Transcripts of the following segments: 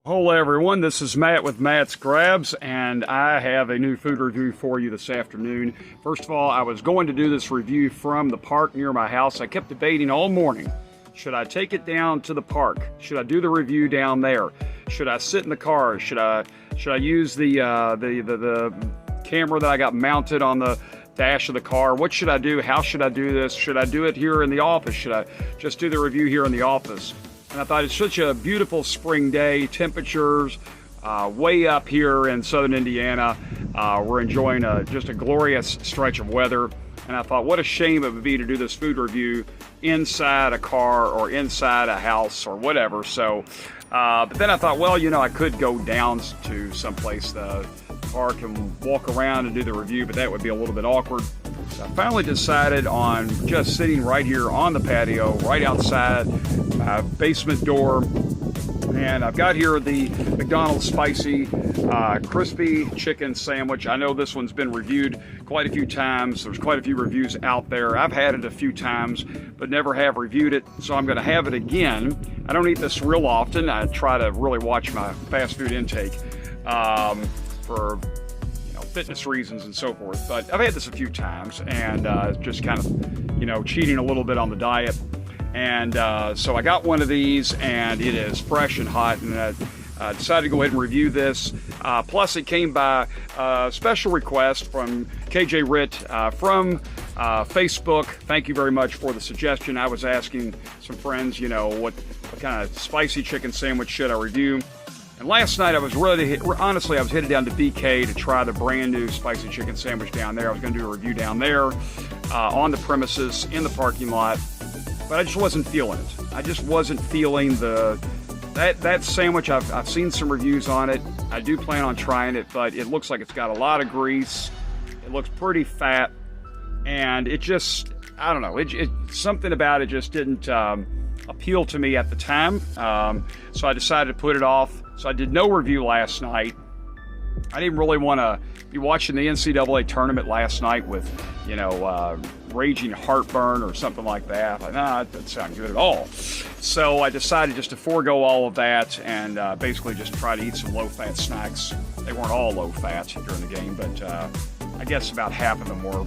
Hello everyone, this is Matt with Matt's Grabs, and I have a new food review for you this afternoon. First of all, I was going to do this review from the park near my house. I kept debating all morning. Should I take it down to the park? Should I do the review down there? Should I sit in the car? Should I use the camera that I got mounted on the dash of the car? What should I do? How should I do this? Should I do it here in the office? Should I just do the review here in the office? And I thought it's such a beautiful spring day, temperatures way up here in southern Indiana. We're enjoying just a glorious stretch of weather. And I thought, what a shame it would be to do this food review inside a car or inside a house or whatever. So, but then I thought, well, you know, I could go down to someplace, the park, and walk around and do the review, but that would be a little bit awkward. So I finally decided on just sitting right here on the patio, right outside my basement door. And I've got here the McDonald's spicy crispy chicken sandwich. I know this one's been reviewed quite a few times. There's quite a few reviews out there. I've had it a few times, but never have reviewed it. So I'm gonna have it again. I don't eat this real often. I try to really watch my fast food intake for fitness reasons and so forth. But I've had this a few times, and just kind of, cheating a little bit on the diet. And so I got one of these, and it is fresh and hot, and I decided to go ahead and review this. Plus, it came by a special request from KJ Ritt from Facebook. Thank you very much for the suggestion. I was asking some friends, what kind of spicy chicken sandwich should I review? And last night I was honestly, I was headed down to BK to try the brand new spicy chicken sandwich down there. I was going to do a review down there on the premises in the parking lot. But I just wasn't feeling it. I just wasn't feeling that sandwich. I've seen some reviews on it. I do plan on trying it, but it looks like it's got a lot of grease. It looks pretty fat, and it just, I don't know. Something about it just didn't appeal to me at the time. So I decided to put it off. So I did no review last night. I didn't really want to be watching the NCAA tournament last night with, raging heartburn or something like that. I thought, nah, that doesn't sound good at all. So I decided just to forego all of that and basically just try to eat some low-fat snacks. They weren't all low-fat during the game, but I guess about half of them were.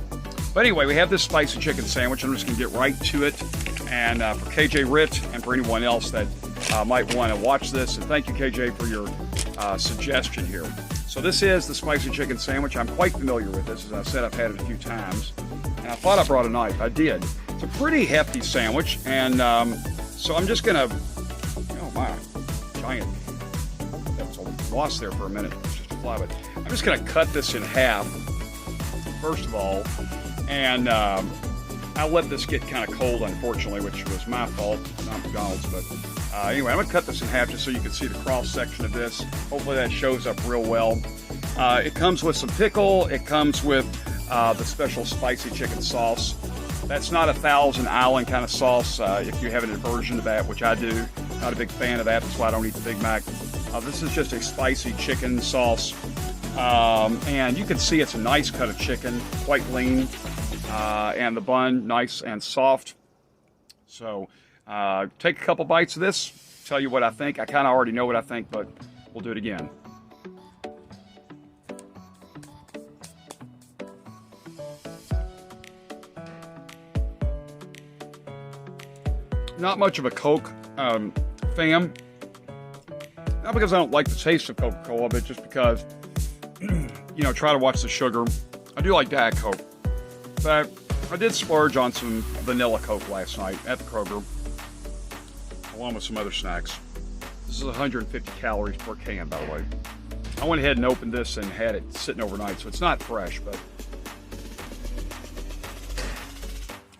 But anyway, we have this spicy chicken sandwich. I'm just going to get right to it. And for KJ Ritt and for anyone else that might want to watch this, and thank you, KJ, for your suggestion here. So this is the spicy chicken sandwich. I'm quite familiar with this. As I said, I've had it a few times. And I thought I brought a knife. I did. It's a pretty hefty sandwich. And so I'm just going to, oh my, giant, that was lost there for a minute. It's just a fly, but I'm just going to cut this in half, first of all. And I let this get kind of cold, unfortunately, which was my fault, not McDonald's. But anyway, I'm going to cut this in half just so you can see the cross section of this. Hopefully that shows up real well. It comes with some pickle. It comes with the special spicy chicken sauce. That's not a Thousand Island kind of sauce. If you have an aversion to that, which I do, not a big fan of that. That's why I don't eat the Big Mac. This is just a spicy chicken sauce. And you can see it's a nice cut of chicken, quite lean. And the bun, nice and soft. So take a couple bites of this, tell you what I think. I kind of already know what I think, but we'll do it again. Not much of a Coke fan. Not because I don't like the taste of Coca-Cola, but just because, try to watch the sugar. I do like Diet Coke. But I did splurge on some vanilla Coke last night at the Kroger, along with some other snacks. This is 150 calories per can, by the way. I went ahead and opened this and had it sitting overnight, so it's not fresh, but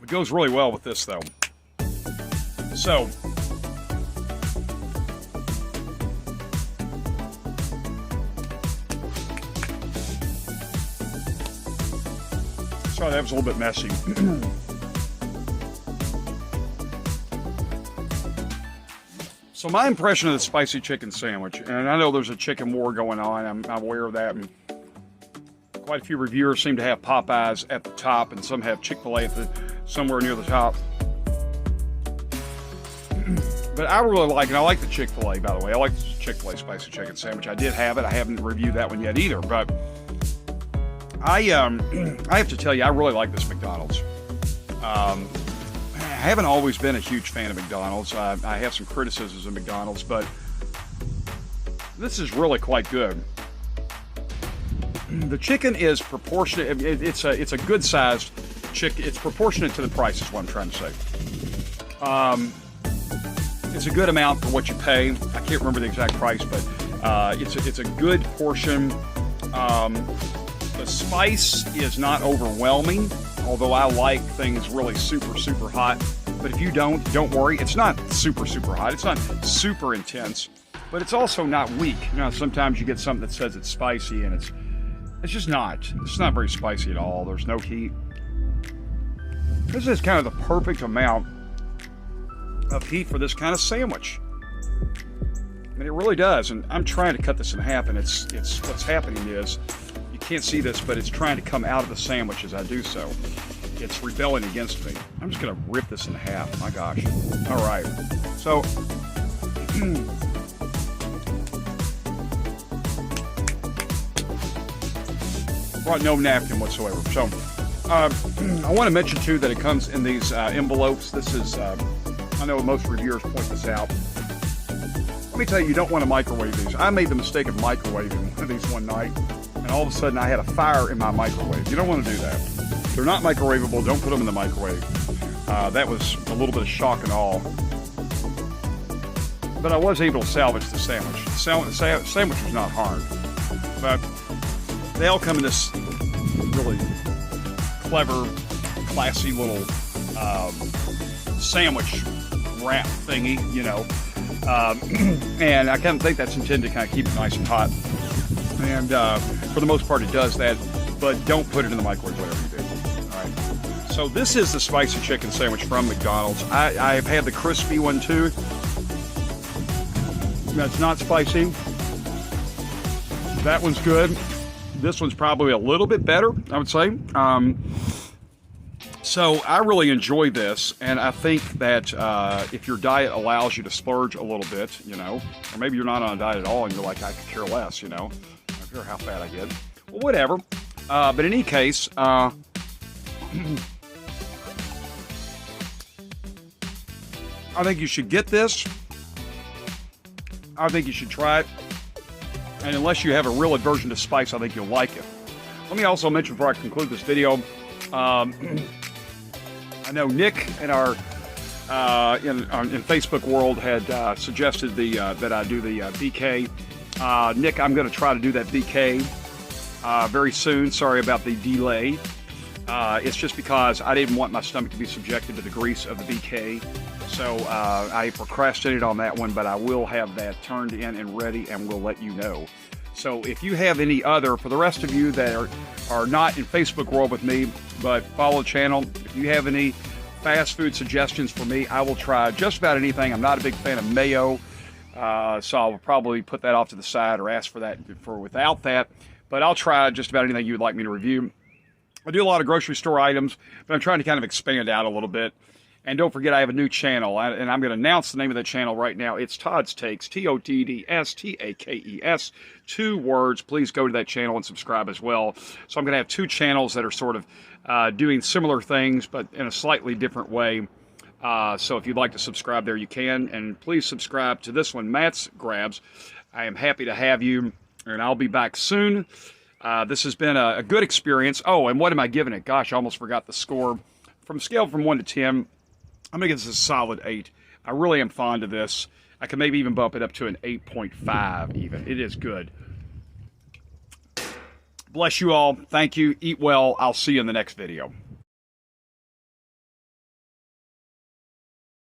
it goes really well with this, though. So, sorry, that was a little bit messy. So my impression of the spicy chicken sandwich, and I know there's a chicken war going on, I'm aware of that, and quite a few reviewers seem to have Popeyes at the top, and some have Chick-fil-A somewhere near the top. But I really like it. I like the Chick-fil-A, by the way. I like the Chick-fil-A spicy chicken sandwich. I did have it. I haven't reviewed that one yet either. But I have to tell you, I really like this McDonald's. I haven't always been a huge fan of McDonald's. I have some criticisms of McDonald's, but this is really quite good. The chicken is proportionate. It's a good sized chicken. It's proportionate to the price, is what I'm trying to say. It's a good amount for what you pay. I can't remember the exact price, but it's a good portion. The spice is not overwhelming, although I like things really super hot. But if you don't worry. It's not super hot. It's not super intense, but it's also not weak. You know, sometimes you get something that says it's spicy, and it's just not. It's not very spicy at all. There's no heat. This is kind of the perfect amount of heat for this kind of sandwich. I mean, it really does. And I'm trying to cut this in half, and it's what's happening is, you can't see this, but it's trying to come out of the sandwich as I do so. It's rebelling against me. I'm just gonna rip this in half. My gosh. All right. So brought no napkin whatsoever. So I want to mention too that it comes in these envelopes. This is I know most reviewers point this out. Let me tell you, you don't want to microwave these. I made the mistake of microwaving one of these one night, and all of a sudden I had a fire in my microwave. You don't want to do that. They're not microwavable. Don't put them in the microwave. That was a little bit of shock and awe. But I was able to salvage the sandwich. The sandwich was not harmed. But they all come in this really clever, classy little sandwich wrap thingy, you know. And I kind of think that's intended to kind of keep it nice and hot. And for the most part, it does that. But don't put it in the microwave, whatever you do. All right. So this is the spicy chicken sandwich from McDonald's. I've had the crispy one too. That's not spicy. That one's good. This one's probably a little bit better, I would say. So I really enjoy this, and I think that if your diet allows you to splurge a little bit, you know, or maybe you're not on a diet at all and you're like, I could care less, you know, I don't care how fat I get. Well, whatever. But in any case, I think you should get this. I think you should try it. And unless you have a real aversion to spice, I think you'll like it. Let me also mention before I conclude this video, I know Nick in our in Facebook world had suggested that I do the BK. Nick, I'm going to try to do that BK very soon. Sorry about the delay. It's just because I didn't want my stomach to be subjected to the grease of the BK. So I procrastinated on that one, but I will have that turned in and ready, and we'll let you know. So if you have any other, for the rest of you that are not in Facebook world with me, but follow the channel, if you have any fast food suggestions for me, I will try just about anything. I'm not a big fan of mayo, so I'll probably put that off to the side or ask for that without that. But I'll try just about anything you would like me to review. I do a lot of grocery store items, but I'm trying to kind of expand out a little bit. And don't forget, I have a new channel, and I'm going to announce the name of the channel right now. It's Todd's Takes, TODDSTAKES, 2 words. Please go to that channel and subscribe as well. So I'm going to have 2 channels that are sort of doing similar things, but in a slightly different way. So if you'd like to subscribe there, you can. And please subscribe to this one, Matt's Grabs. I am happy to have you, and I'll be back soon. This has been a good experience. Oh, and what am I giving it? Gosh, I almost forgot the score. From scale from 1 to 10, I'm going to give this a solid 8. I really am fond of this. I can maybe even bump it up to an 8.5 even. It is good. Bless you all. Thank you. Eat well. I'll see you in the next video.